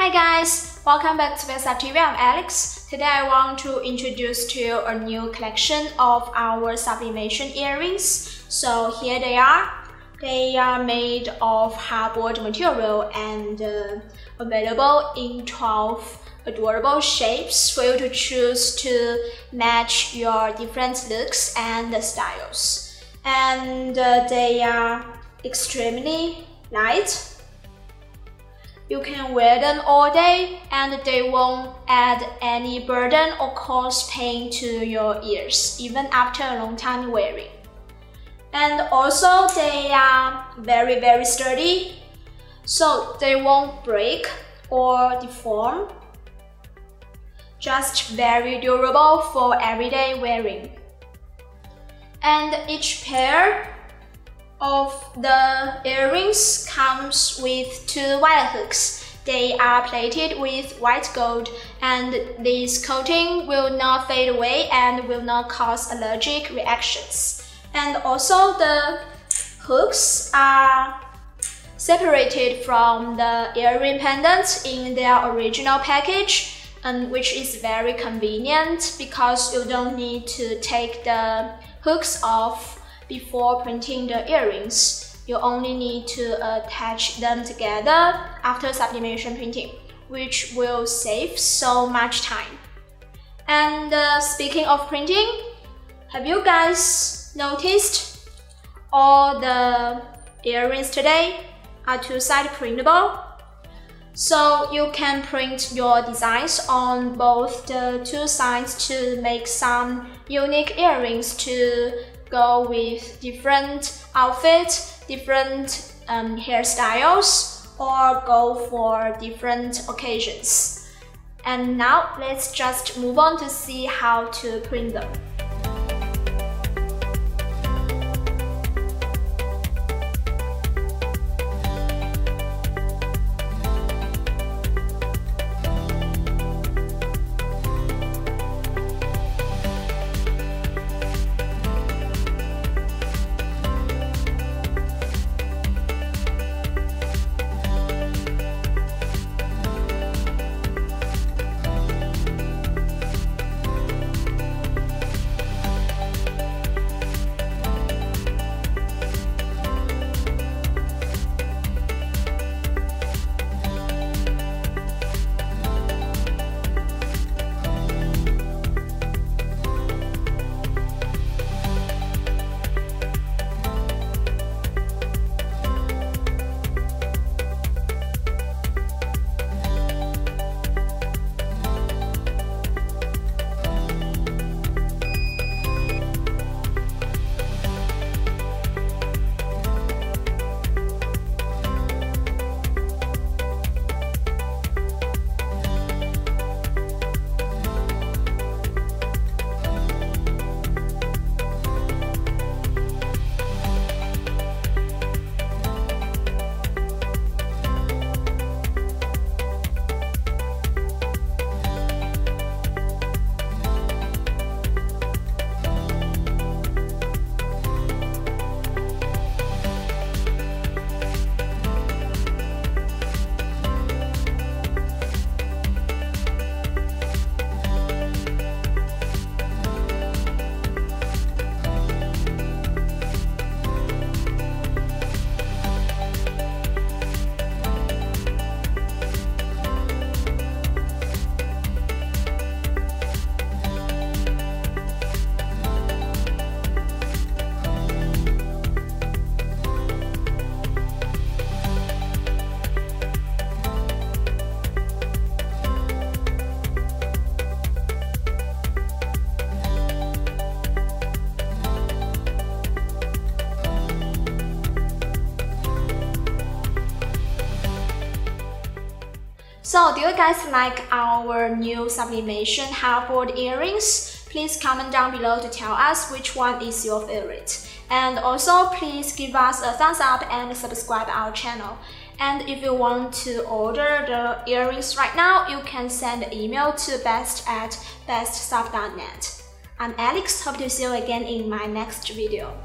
Hi guys, welcome back to Plaza TV. I'm Alex. Today I want to introduce to you a new collection of our sublimation earrings. So here they are. They are made of hardboard material and available in 12 adorable shapes for you to choose to match your different looks and styles. And they are extremely light. You can wear them all day and they won't add any burden or cause pain to your ears, even after a long time wearing. And also they are very sturdy, so they won't break or deform. Just very durable for everyday wearing. And each pair of the earrings comes with 2 wire hooks. They are plated with white gold, and this coating will not fade away and will not cause allergic reactions. And also the hooks are separated from the earring pendants in their original package, which is very convenient because you don't need to take the hooks off before printing the earrings. You only need to attach them together after sublimation printing, which will save so much time. And speaking of printing, have you guys noticed all the earrings today are two-side printable? So you can print your designs on both the 2 sides to make some unique earrings to go with different outfits, different hairstyles, or go for different occasions. And now let's just move on to see how to print them. So, do you guys like our new sublimation hardboard earrings? Please comment down below to tell us which one is your favorite. And also, please give us a thumbs up and subscribe our channel. And if you want to order the earrings right now, you can send an email to best@beststuff.net. I'm Alex, hope to see you again in my next video.